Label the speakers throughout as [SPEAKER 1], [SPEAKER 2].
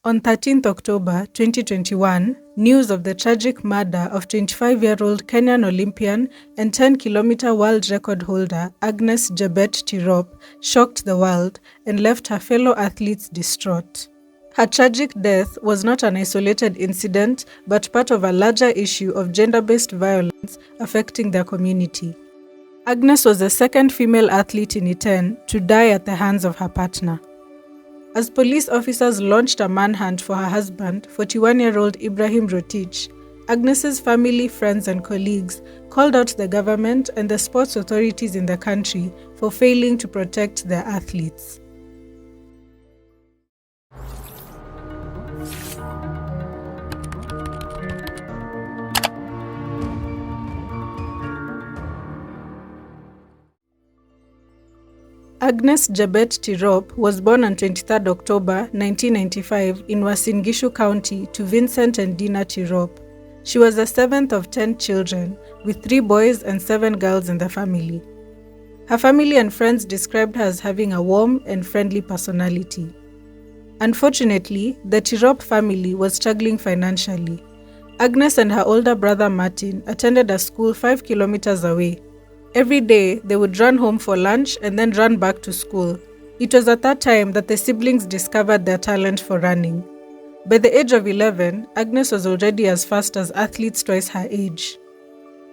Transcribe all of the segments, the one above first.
[SPEAKER 1] On 13th October 2021, news of the tragic murder of 25-year-old Kenyan Olympian and 10-kilometer world record holder Agnes Tirop shocked the world and left her fellow athletes distraught. Her tragic death was not an isolated incident, but part of a larger issue of gender-based violence affecting their community. Agnes was the second female athlete in Iten to die at the hands of her partner. As police officers launched a manhunt for her husband, 41-year-old Ibrahim Rotich, Agnes's family, friends and colleagues called out the government and the sports authorities in the country for failing to protect their athletes. Agnes Tirop was born on 23 October 1995 in Uasin Gishu County to Vincent and Dina Tirop. She was the seventh of 10 children, with 3 boys and 7 girls in the family. Her family and friends described her as having a warm and friendly personality. Unfortunately, the Tirop family was struggling financially. Agnes and her older brother Martin attended a school 5 kilometers away. Every day, they would run home for lunch and then run back to school. It was at that time that the siblings discovered their talent for running. By the age of 11, Agnes was already as fast as athletes twice her age.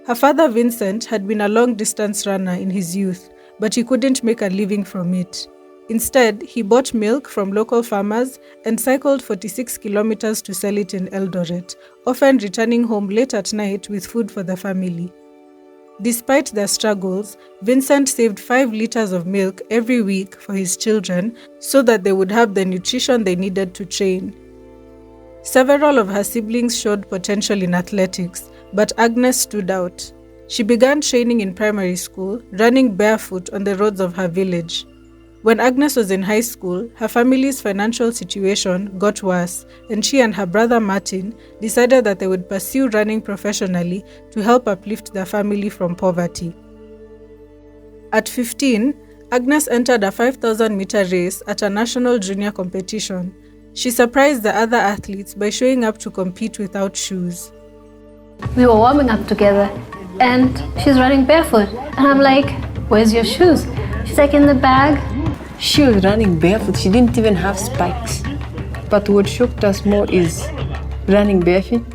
[SPEAKER 1] Her father Vincent had been a long-distance runner in his youth, but he couldn't make a living from it. Instead, he bought milk from local farmers and cycled 46 kilometers to sell it in Eldoret, often returning home late at night with food for the family. Despite their struggles, Vincent saved 5 liters of milk every week for his children so that they would have the nutrition they needed to train. Several of her siblings showed potential in athletics, but Agnes stood out. She began training in primary school, running barefoot on the roads of her village. When Agnes was in high school, her family's financial situation got worse, and she and her brother Martin decided that they would pursue running professionally to help uplift their family from poverty. At 15, Agnes entered a 5,000-meter race at a national junior competition. She surprised the other athletes by showing up to compete without shoes.
[SPEAKER 2] We were warming up together, and she's running barefoot. And I'm like, "Where's your shoes?" She's like, "In the bag."
[SPEAKER 3] She was running barefoot. She didn't even have spikes. But what shocked us more is running barefoot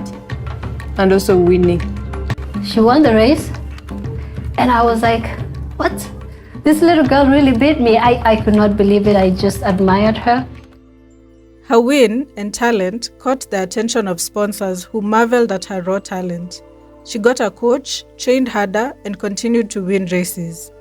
[SPEAKER 3] and also winning.
[SPEAKER 2] She won the race, and I was like, what? This little girl really beat me. I could not believe it. I just admired her.
[SPEAKER 1] Her win and talent caught the attention of sponsors who marveled at her raw talent. She got a coach, trained harder, and continued to win races.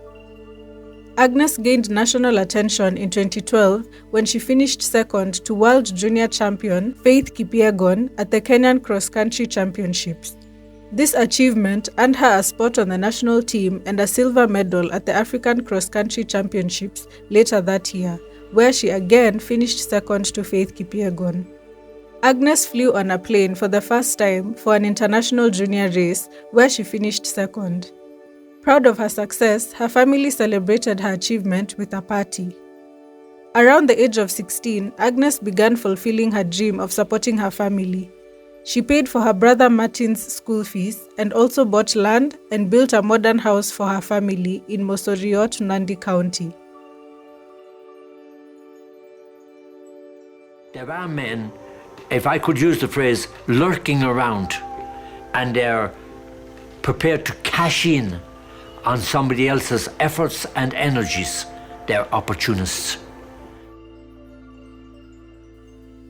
[SPEAKER 1] Agnes gained national attention in 2012 when she finished second to world junior champion Faith Kipyegon at the Kenyan cross-country championships. This achievement earned her a spot on the national team and a silver medal at the African cross-country championships later that year, where she again finished second to Faith Kipyegon. Agnes flew on a plane for the first time for an international junior race, where she finished second. Proud of her success, her family celebrated her achievement with a party. Around the age of 16, Agnes began fulfilling her dream of supporting her family. She paid for her brother Martin's school fees and also bought land and built a modern house for her family in Mosoriot, Nandi County.
[SPEAKER 4] There are men, if I could use the phrase, lurking around, and they're prepared to cash in on somebody else's efforts and energies. They're opportunists.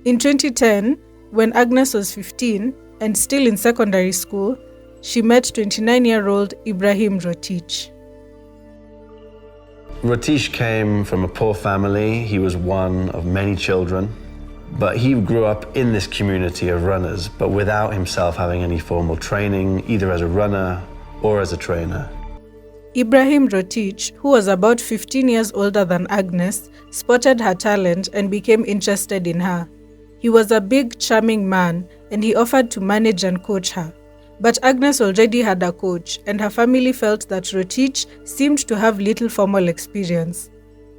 [SPEAKER 1] In 2010, when Agnes was 15 and still in secondary school, she met 29-year-old Ibrahim Rotich.
[SPEAKER 5] Rotich came from a poor family. He was one of many children, but he grew up in this community of runners, but without himself having any formal training, either as a runner or as a trainer.
[SPEAKER 1] Ibrahim Rotich, who was about 15 years older than Agnes, spotted her talent and became interested in her. He was a big, charming man, and he offered to manage and coach her. But Agnes already had a coach, and her family felt that Rotich seemed to have little formal experience.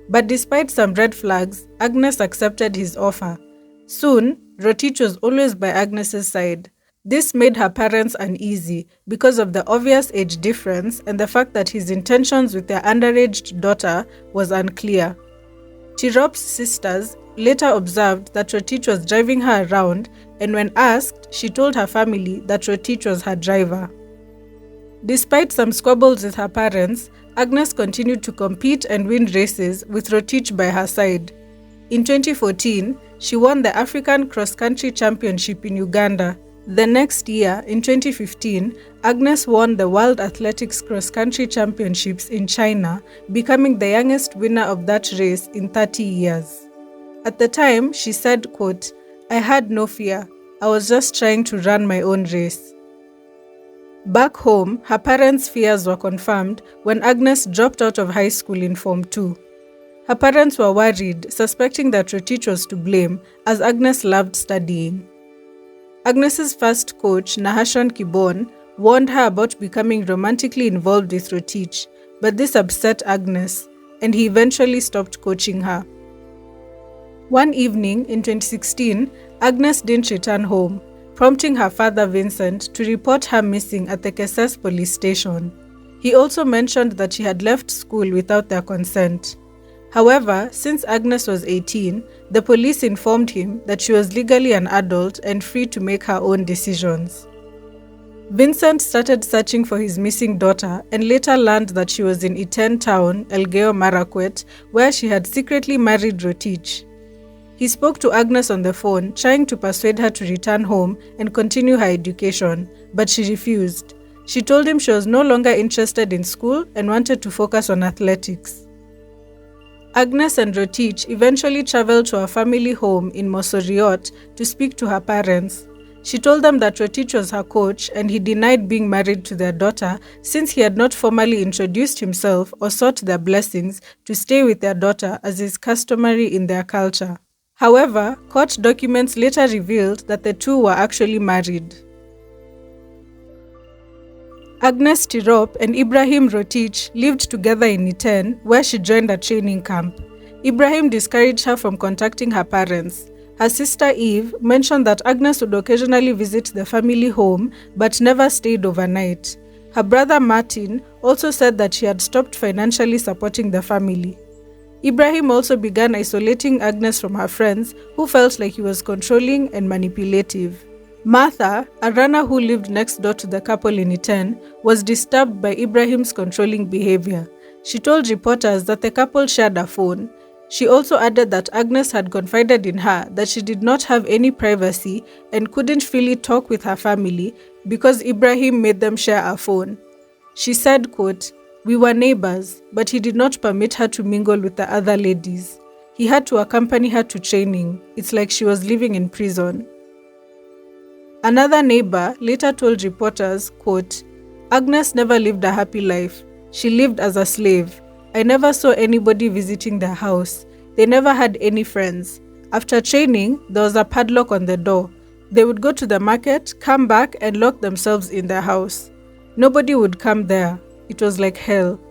[SPEAKER 1] But despite some red flags, Agnes accepted his offer. Soon, Rotich was always by Agnes's side. This made her parents uneasy because of the obvious age difference and the fact that his intentions with their underage daughter was unclear. Tirop's sisters later observed that Rotich was driving her around, and when asked, she told her family that Rotich was her driver. Despite some squabbles with her parents, Agnes continued to compete and win races with Rotich by her side. In 2014, she won the African Cross-Country Championship in Uganda. The next year, in 2015, Agnes won the World Athletics Cross-Country Championships in China, becoming the youngest winner of that race in 30 years. At the time, she said, quote, "I had no fear. I was just trying to run my own race." Back home, her parents' fears were confirmed when Agnes dropped out of high school in Form 2. Her parents were worried, suspecting that Rotich was to blame, as Agnes loved studying. Agnes's first coach, Nahashon Kibon, warned her about becoming romantically involved with Rotich, but this upset Agnes, and he eventually stopped coaching her. One evening in 2016, Agnes didn't return home, prompting her father Vincent to report her missing at the Kesses police station. He also mentioned that she had left school without their consent. However, since Agnes was 18, the police informed him that she was legally an adult and free to make her own decisions. Vincent started searching for his missing daughter and later learned that she was in Iten town, Elgeyo Marakwet, where she had secretly married Rotich. He spoke to Agnes on the phone, trying to persuade her to return home and continue her education, but she refused. She told him she was no longer interested in school and wanted to focus on athletics. Agnes and Rotich eventually traveled to her family home in Mosoriot to speak to her parents. She told them that Rotich was her coach and he denied being married to their daughter since he had not formally introduced himself or sought their blessings to stay with their daughter as is customary in their culture. However, court documents later revealed that the two were actually married. Agnes Tirop and Ibrahim Rotich lived together in Iten, where she joined a training camp. Ibrahim discouraged her from contacting her parents. Her sister Eve mentioned that Agnes would occasionally visit the family home but never stayed overnight. Her brother Martin also said that she had stopped financially supporting the family. Ibrahim also began isolating Agnes from her friends, who felt like he was controlling and manipulative. Martha, a runner who lived next door to the couple in Iten, was disturbed by Ibrahim's controlling behavior. She told reporters that the couple shared a phone. She also added that Agnes had confided in her that she did not have any privacy and couldn't freely talk with her family because Ibrahim made them share a phone. She said, quote, "We were neighbors, but he did not permit her to mingle with the other ladies. He had to accompany her to training. It's like she was living in prison." Another neighbor later told reporters, quote, "Agnes never lived a happy life. She lived as a slave. I never saw anybody visiting their house. They never had any friends. After training, there was a padlock on the door. They would go to the market, come back, and lock themselves in their house. Nobody would come there. It was like hell."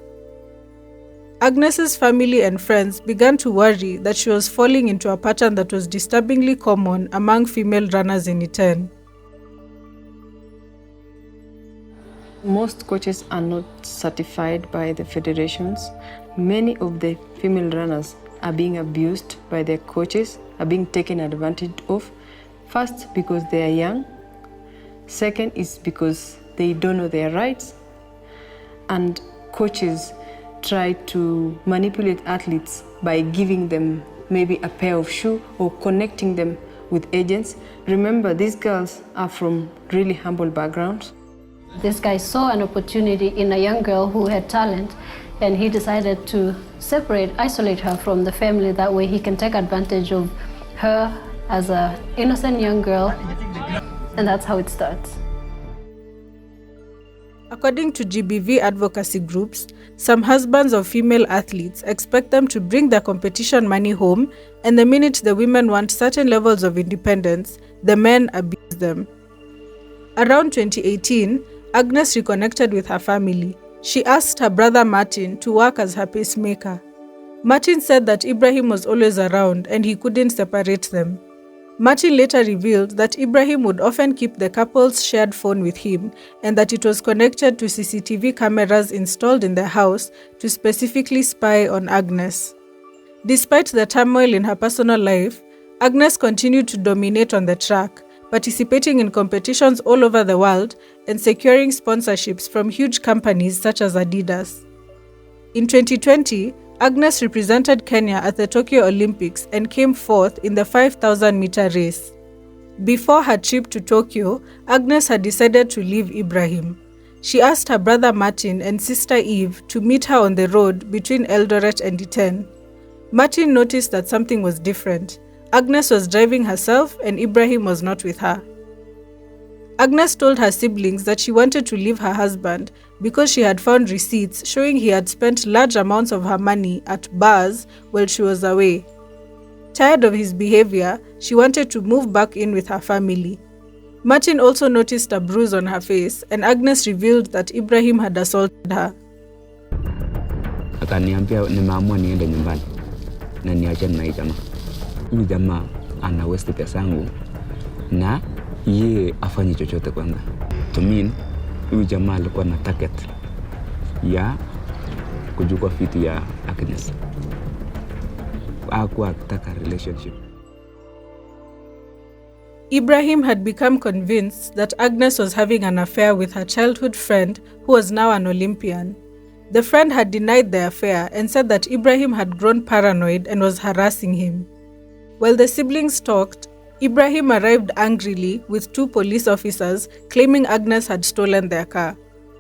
[SPEAKER 1] Agnes's family and friends began to worry that she was falling into a pattern that was disturbingly common among female runners in Iten.
[SPEAKER 3] Most coaches are not certified by the federations. Many of the female runners are being abused by their coaches, are being taken advantage of. First, because they are young. Second is because they don't know their rights. And coaches try to manipulate athletes by giving them maybe a pair of shoes or connecting them with agents. Remember, these girls are from really humble backgrounds.
[SPEAKER 2] This guy saw an opportunity in a young girl who had talent, and he decided to isolate her from the family. That way he can take advantage of her as an innocent young girl, and that's how it starts.
[SPEAKER 1] According to GBV advocacy groups, some husbands of female athletes expect them to bring their competition money home, and the minute the women want certain levels of independence, the men abuse them. Around 2018, Agnes reconnected with her family. She asked her brother Martin to work as her pacemaker. Martin said that Ibrahim was always around and he couldn't separate them. Martin later revealed that Ibrahim would often keep the couple's shared phone with him and that it was connected to CCTV cameras installed in the house to specifically spy on Agnes. Despite the turmoil in her personal life, Agnes continued to dominate on the track, participating in competitions all over the world and securing sponsorships from huge companies such as Adidas. In 2020, Agnes represented Kenya at the Tokyo Olympics and came fourth in the 5,000-meter race. Before her trip to Tokyo, Agnes had decided to leave Ibrahim. She asked her brother Martin and sister Eve to meet her on the road between Eldoret and Iten. Martin noticed that something was different. Agnes was driving herself and Ibrahim was not with her. Agnes told her siblings that she wanted to leave her husband because she had found receipts showing he had spent large amounts of her money at bars while she was away. Tired of his behavior, she wanted to move back in with her family. Martin also noticed a bruise on her face, and Agnes revealed that Ibrahim had assaulted her.
[SPEAKER 6] Akaniambia nimeamua niende nyumbani na niachane na hii jamaa. Huyu jamaa ana waste pesa yangu na yeye afanye chochote kwanza. To mean huyu jamaa alikuwa na target ya kujua fiti ya Agnes. Hakuwa akitaka relationship.
[SPEAKER 1] Ibrahim had become convinced that Agnes was having an affair with her childhood friend who was now an Olympian. The friend had denied the affair and said that Ibrahim had grown paranoid and was harassing him. While the siblings talked, Ibrahim arrived angrily with 2 police officers claiming Agnes had stolen their car.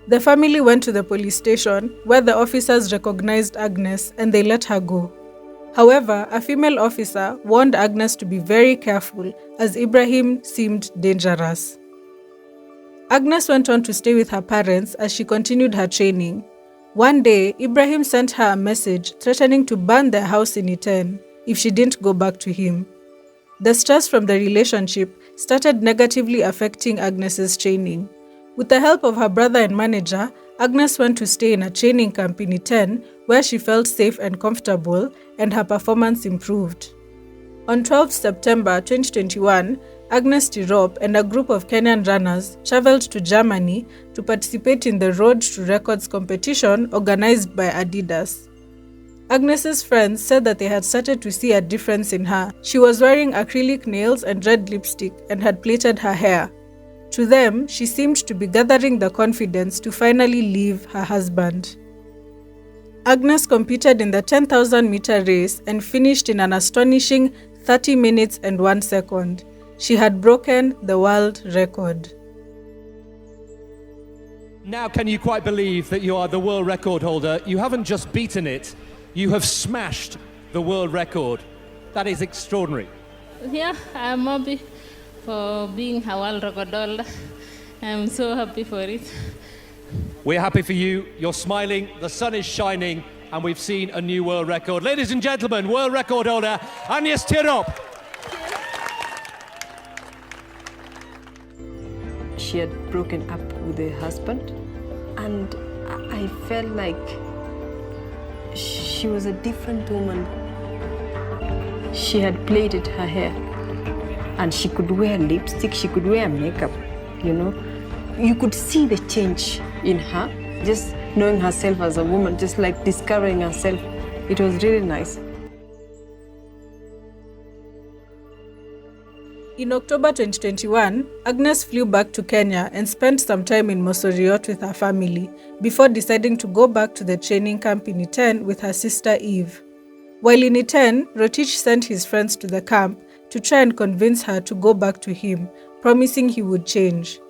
[SPEAKER 1] The family went to the police station where the officers recognized Agnes and they let her go. However, a female officer warned Agnes to be very careful as Ibrahim seemed dangerous. Agnes went on to stay with her parents as she continued her training. One day, Ibrahim sent her a message threatening to burn their house in Iten if she didn't go back to him. The stress from the relationship started negatively affecting Agnes's training. With the help of her brother and manager, Agnes went to stay in a training camp in Iten where she felt safe and comfortable and her performance improved. On 12 September 2021, Agnes Tirop and a group of Kenyan runners traveled to Germany to participate in the Road to Records competition organized by Adidas. Agnes's friends said that they had started to see a difference in her. She was wearing acrylic nails and red lipstick and had plaited her hair. To them, she seemed to be gathering the confidence to finally leave her husband. Agnes competed in the 10,000-meter race and finished in an astonishing 30 minutes and 1 second. She had broken the world record.
[SPEAKER 7] Now can you quite believe that you are the world record holder? You haven't just beaten it, you have smashed the world record. That is extraordinary.
[SPEAKER 8] Yeah, I'm happy for being a world record holder. I'm so happy for it.
[SPEAKER 7] We're happy for you. You're smiling, the sun is shining, and we've seen a new world record. Ladies and gentlemen, world record holder, Agnes Tirop.
[SPEAKER 3] She had broken up with her husband, and I felt like she was a different woman. She had plaited her hair, and she could wear lipstick, she could wear makeup, you know. You could see the change in her, just knowing herself as a woman, just like discovering herself. It was really nice.
[SPEAKER 1] In October 2021, Agnes flew back to Kenya and spent some time in Mosoriot with her family before deciding to go back to the training camp in Iten with her sister Eve. While in Iten, Rotich sent his friends to the camp to try and convince her to go back to him, promising he would change.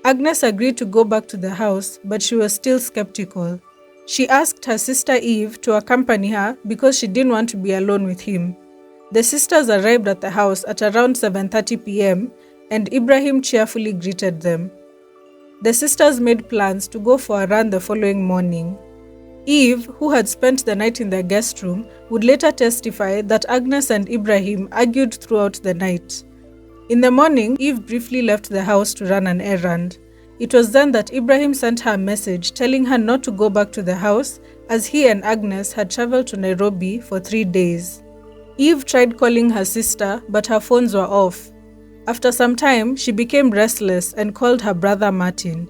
[SPEAKER 1] Agnes agreed to go back to the house, but she was still skeptical. She asked her sister Eve to accompany her because she didn't want to be alone with him. The sisters arrived at the house at around 7:30 p.m. and Ibrahim cheerfully greeted them. The sisters made plans to go for a run the following morning. Eve, who had spent the night in the guest room, would later testify that Agnes and Ibrahim argued throughout the night. In the morning, Eve briefly left the house to run an errand. It was then that Ibrahim sent her a message telling her not to go back to the house as he and Agnes had traveled to Nairobi for 3 days. Eve tried calling her sister, but her phones were off. After some time, she became restless and called her brother Martin.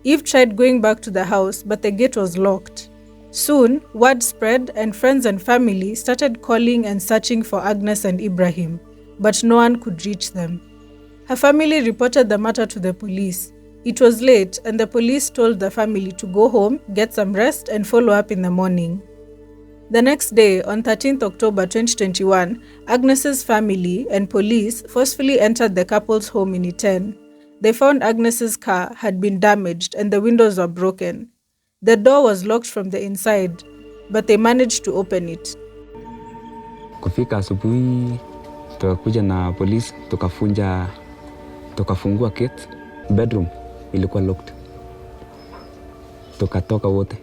[SPEAKER 1] Eve tried going back to the house, but the gate was locked. Soon, word spread and friends and family started calling and searching for Agnes and Ibrahim, but no one could reach them. Her family reported the matter to the police. It was late and the police told the family to go home, get some rest and follow up in the morning. The next day, on 13th October 2021, Agnes's family and police forcefully entered the couple's home in Iten. They found Agnes's car had been damaged and the windows were broken. The door was locked from the inside, but they managed to open it.
[SPEAKER 6] Kufika asubuhi, tukakuja na police, tukafungua gate, bedroom ilikuwa locked. Tukatoka wote,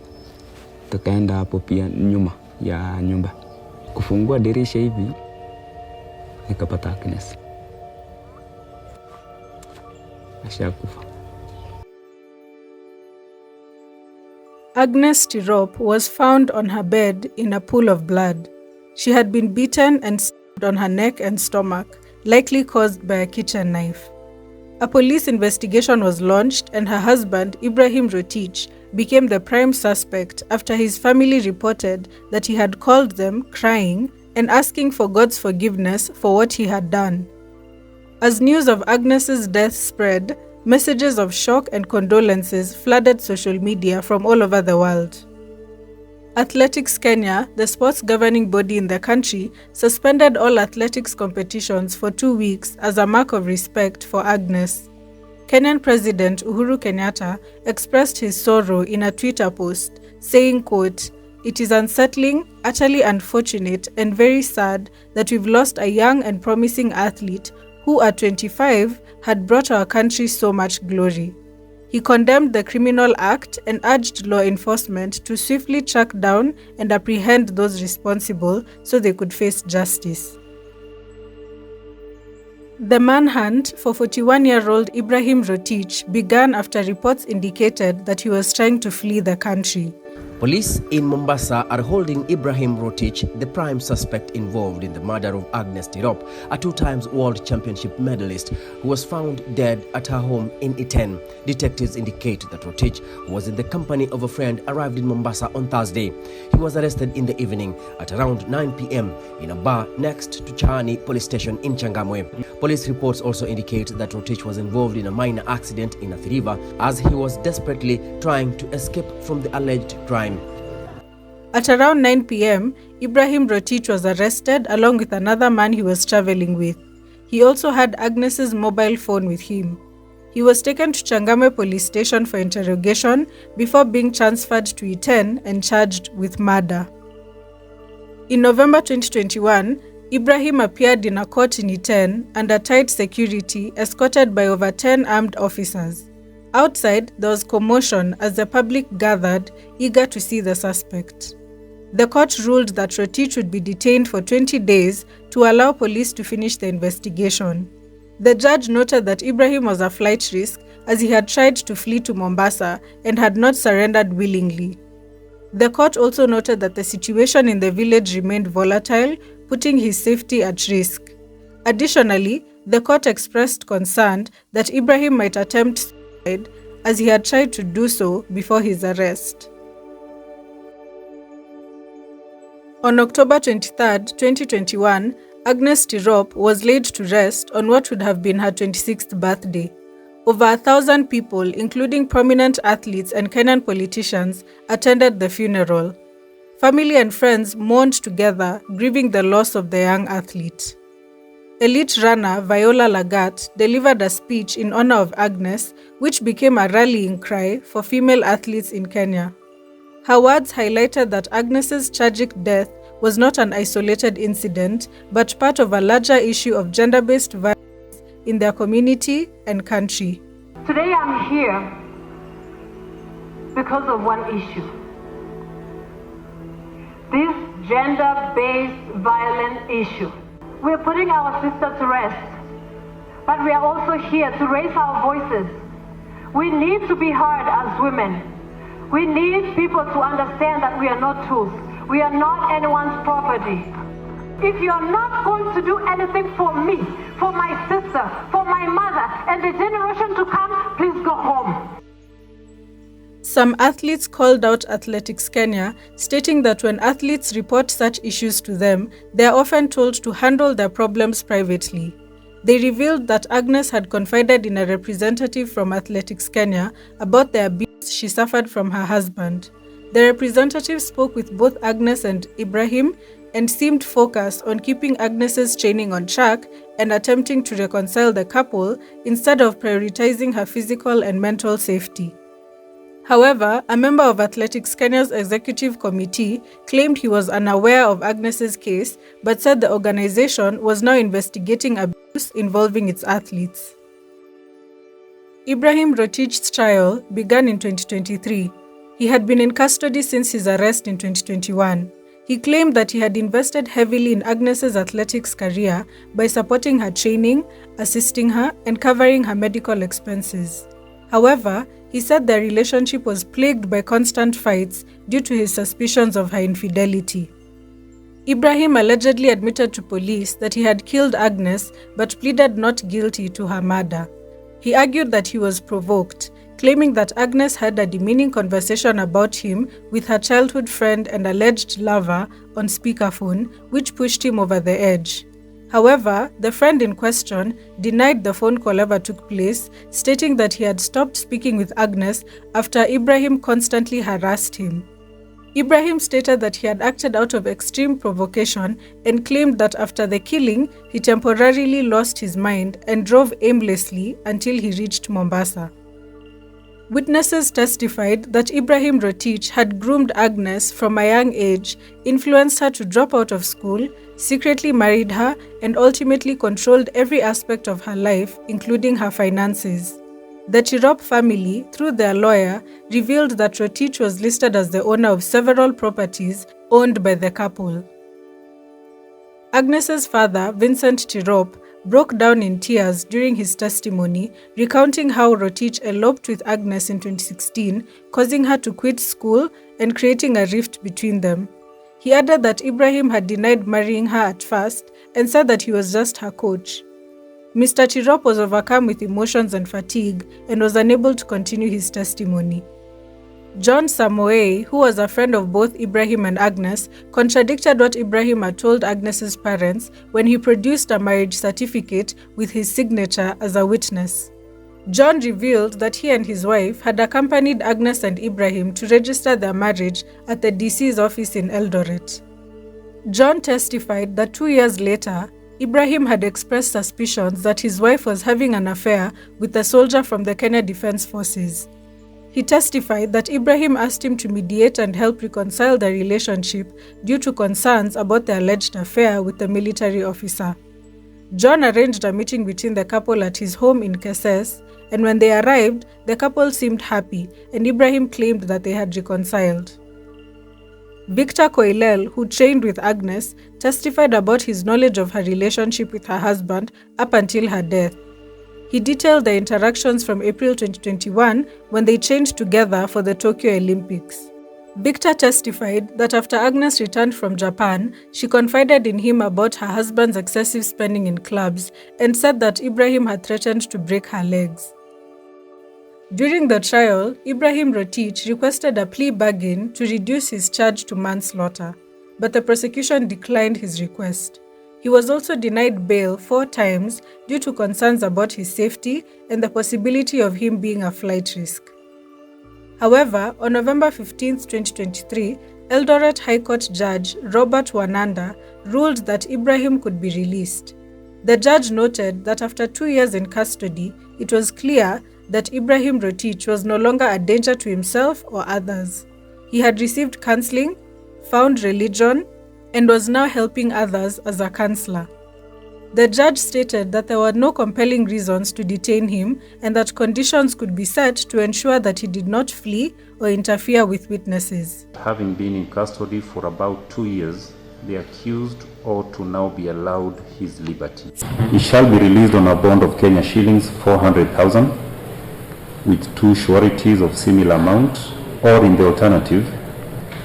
[SPEAKER 6] tukaenda hapo pia nyuma ya nyumba. Kufungua dirisha hivi, nikapata Agnes. Ashakufa.
[SPEAKER 1] Agnes Tirop was found on her bed in a pool of blood. She had been beaten and stabbed on her neck and stomach, likely caused by a kitchen knife. A police investigation was launched and her husband, Ibrahim Rotich, became the prime suspect after his family reported that he had called them crying and asking for God's forgiveness for what he had done. As news of Agnes's death spread, messages of shock and condolences flooded social media from all over the world. Athletics Kenya, the sports governing body in the country, suspended all athletics competitions for 2 weeks as a mark of respect for Agnes. Kenyan President Uhuru Kenyatta expressed his sorrow in a Twitter post, saying, quote, "It is unsettling, utterly unfortunate, and very sad that we've lost a young and promising athlete who at 25 had brought our country so much glory." He condemned the criminal act and urged law enforcement to swiftly track down and apprehend those responsible so they could face justice. The manhunt for 41-year-old Ibrahim Rotich began after reports indicated that he was trying to flee the country.
[SPEAKER 9] Police in Mombasa are holding Ibrahim Rotich, the prime suspect involved in the murder of Agnes Tirop, a 2-time world championship medalist who was found dead at her home in Iten. Detectives indicate that Rotich, who was in the company of a friend, arrived in Mombasa on Thursday. He was arrested in the evening at around 9 p.m. in a bar next to Chani police station in Changamwe. Police reports also indicate that Rotich was involved in a minor accident in Athi River as he was desperately trying to escape from the alleged crime.
[SPEAKER 1] At around 9 p.m., Ibrahim Rotich was arrested along with another man he was traveling with. He also had Agnes's mobile phone with him. He was taken to Changamwe police station for interrogation before being transferred to Iten and charged with murder. In November 2021, Ibrahim appeared in a court in Iten under tight security, escorted by over 10 armed officers. Outside, there was commotion as the public gathered, eager to see the suspect. The court ruled that Rotich would be detained for 20 days to allow police to finish the investigation. The judge noted that Ibrahim was a flight risk as he had tried to flee to Mombasa and had not surrendered willingly. The court also noted that the situation in the village remained volatile, putting his safety at risk. Additionally, the court expressed concern that Ibrahim might attempt suicide as he had tried to do so before his arrest. On October 23, 2021, Agnes Tirop was laid to rest on what would have been her 26th birthday. Over 1,000 people, including prominent athletes and Kenyan politicians, attended the funeral. Family and friends mourned together, grieving the loss of the young athlete. Elite runner Viola Lagat delivered a speech in honor of Agnes, which became a rallying cry for female athletes in Kenya. Her words highlighted that Agnes's tragic death was not an isolated incident, but part of a larger issue of gender-based violence in their community and country.
[SPEAKER 10] Today I'm here because of one issue. This gender-based violence issue. We're putting our sisters to rest, but we are also here to raise our voices. We need to be heard as women. We need people to understand that we are not tools. We are not anyone's property. If you're not going to do anything for me, for my sister, for my mother, and the generation to come, please go home.
[SPEAKER 1] Some athletes called out Athletics Kenya, stating that when athletes report such issues to them, they are often told to handle their problems privately. They revealed that Agnes had confided in a representative from Athletics Kenya about the abuse she suffered from her husband. The representative spoke with both Agnes and Ibrahim and seemed focused on keeping Agnes's training on track and attempting to reconcile the couple instead of prioritizing her physical and mental safety. However, a member of Athletics Kenya's executive committee claimed he was unaware of Agnes's case but said the organization was now investigating abuse involving its athletes. Ibrahim Rotich's trial began in 2023. He had been in custody since his arrest in 2021. He claimed that he had invested heavily in Agnes's athletics career by supporting her training, assisting her, and covering her medical expenses. However, he said their relationship was plagued by constant fights due to his suspicions of her infidelity. Ibrahim allegedly admitted to police that he had killed Agnes but pleaded not guilty to her murder. He argued that he was provoked, claiming that Agnes had a demeaning conversation about him with her childhood friend and alleged lover on speakerphone, which pushed him over the edge. However, the friend in question denied the phone call ever took place, stating that he had stopped speaking with Agnes after Ibrahim constantly harassed him. Ibrahim stated that he had acted out of extreme provocation and claimed that after the killing, he temporarily lost his mind and drove aimlessly until he reached Mombasa. Witnesses testified that Ibrahim Rotich had groomed Agnes from a young age, influenced her to drop out of school, secretly married her, and ultimately controlled every aspect of her life, including her finances. The Tirop family, through their lawyer, revealed that Rotich was listed as the owner of several properties owned by the couple. Agnes's father, Vincent Tirop, broke down in tears during his testimony, recounting how Rotich eloped with Agnes in 2016, causing her to quit school and creating a rift between them. He added that Ibrahim had denied marrying her at first and said that he was just her coach. Mr. Tirop was overcome with emotions and fatigue and was unable to continue his testimony. John Samoei, who was a friend of both Ibrahim and Agnes, contradicted what Ibrahim had told Agnes's parents when he produced a marriage certificate with his signature as a witness. John revealed that he and his wife had accompanied Agnes and Ibrahim to register their marriage at the DC's office in Eldoret. John testified that 2 years later, Ibrahim had expressed suspicions that his wife was having an affair with a soldier from the Kenya Defense Forces. He testified that Ibrahim asked him to mediate and help reconcile the relationship due to concerns about the alleged affair with the military officer. John arranged a meeting between the couple at his home in Keses, and when they arrived, the couple seemed happy, and Ibrahim claimed that they had reconciled. Victor Koilel, who trained with Agnes, testified about his knowledge of her relationship with her husband up until her death. He detailed the interactions from April 2021 when they trained together for the Tokyo Olympics. Victor testified that after Agnes returned from Japan, she confided in him about her husband's excessive spending in clubs and said that Ibrahim had threatened to break her legs. During the trial, Ibrahim Rotich requested a plea bargain to reduce his charge to manslaughter, but the prosecution declined his request. He was also denied bail 4 times due to concerns about his safety and the possibility of him being a flight risk. However, on November 15, 2023, Eldoret High Court Judge Robert Wananda ruled that Ibrahim could be released. The judge noted that after 2 years in custody, it was clear that Ibrahim Rotich was no longer a danger to himself or others. He had received counseling, found religion, and was now helping others as a counselor. The judge stated that there were no compelling reasons to detain him and that conditions could be set to ensure that he did not flee or interfere with witnesses.
[SPEAKER 11] Having been in custody for about 2 years, the accused ought to now be allowed his liberty. He shall be released on a bond of Kenya shillings 400,000 with 2 sureties of similar amount, or in the alternative,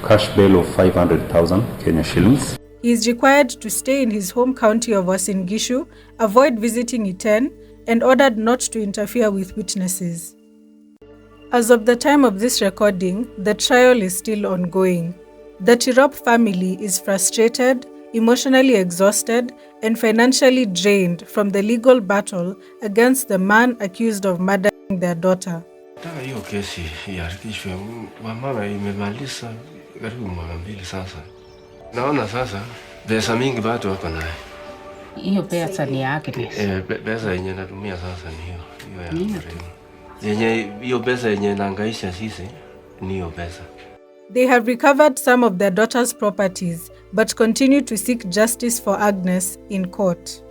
[SPEAKER 11] cash bail of 500,000 Kenya shillings.
[SPEAKER 1] He is required to stay in his home county of Uasin Gishu, avoid visiting Iten, and ordered not to interfere with witnesses. As of the time of this recording, the trial is still ongoing. The Tirop family is frustrated, emotionally exhausted, and financially drained from the legal battle against the man accused of murdering their daughter.
[SPEAKER 12] Nataka hiyo kesi iharakishwe, mama imemaliza karibu mwaka mbili sasa. Naona sasa pesa mingi bado wako naye.
[SPEAKER 13] Hiyo pesa ni ya Agnes.
[SPEAKER 12] Pesa yenye natumia sasa ni hiyo ya marehemu. Yenye hiyo pesa yenye naangaisha sisi ni hiyo pesa.
[SPEAKER 1] They have recovered some of their daughter's properties, but continue to seek justice for Agnes in court.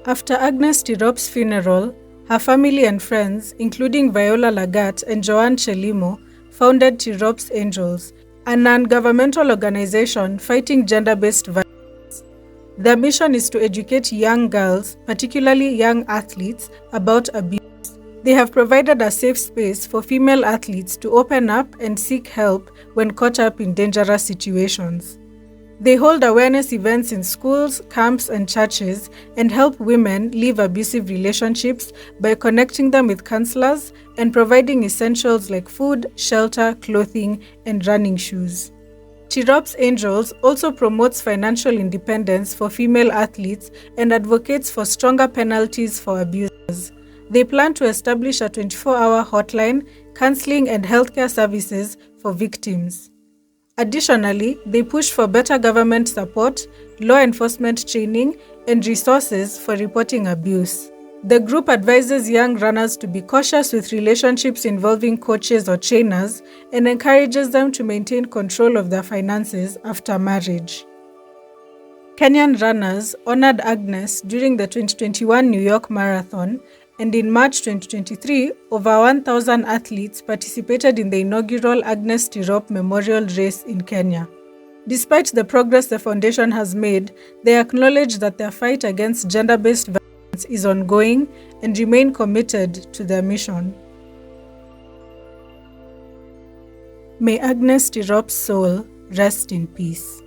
[SPEAKER 1] After Agnes Tirop's funeral, her family and friends, including Viola Lagat and Joanne Chelimo, founded Tirop's Angels, a non-governmental organization fighting gender-based violence. Their mission is to educate young girls, particularly young athletes, about abuse. They have provided a safe space for female athletes to open up and seek help when caught up in dangerous situations. They hold awareness events in schools, camps, and churches and help women leave abusive relationships by connecting them with counselors and providing essentials like food, shelter, clothing, and running shoes. Tirop's Angels also promotes financial independence for female athletes and advocates for stronger penalties for abusers. They plan to establish a 24-hour hotline, counseling, and healthcare services for victims. Additionally, they push for better government support, law enforcement training, and resources for reporting abuse. The group advises young runners to be cautious with relationships involving coaches or trainers and encourages them to maintain control of their finances after marriage. Kenyan runners honored Agnes during the 2021 New York Marathon, and in March 2023, over 1,000 athletes participated in the inaugural Agnes Tirop Memorial Race in Kenya. Despite the progress the foundation has made, they acknowledge that their fight against gender-based violence is ongoing and remain committed to their mission. May Agnes Tirop's soul rest in peace.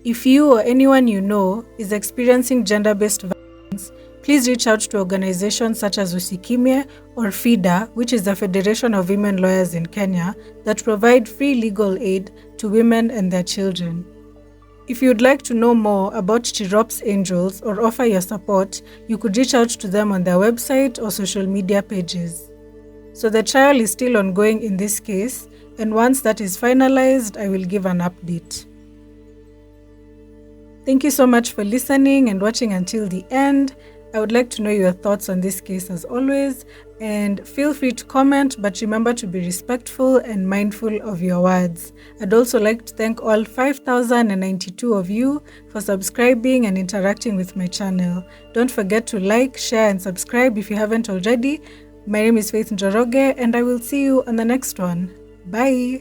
[SPEAKER 1] If you or anyone you know is experiencing gender-based violence, please reach out to organizations such as Usikimye or FIDA, which is the Federation of Women Lawyers in Kenya, that provide free legal aid to women and their children. If you would like to know more about Tirop's Angels or offer your support, you could reach out to them on their website or social media pages. So the trial is still ongoing in this case, and once that is finalized, I will give an update. Thank you so much for listening and watching until the end. I would like to know your thoughts on this case as always, and feel free to comment, but remember to be respectful and mindful of your words. I'd also like to thank all 5,092 of you for subscribing and interacting with my channel. Don't forget to like, share, and subscribe if you haven't already. My name is Faith Njoroge, and I will see you on the next one. Bye!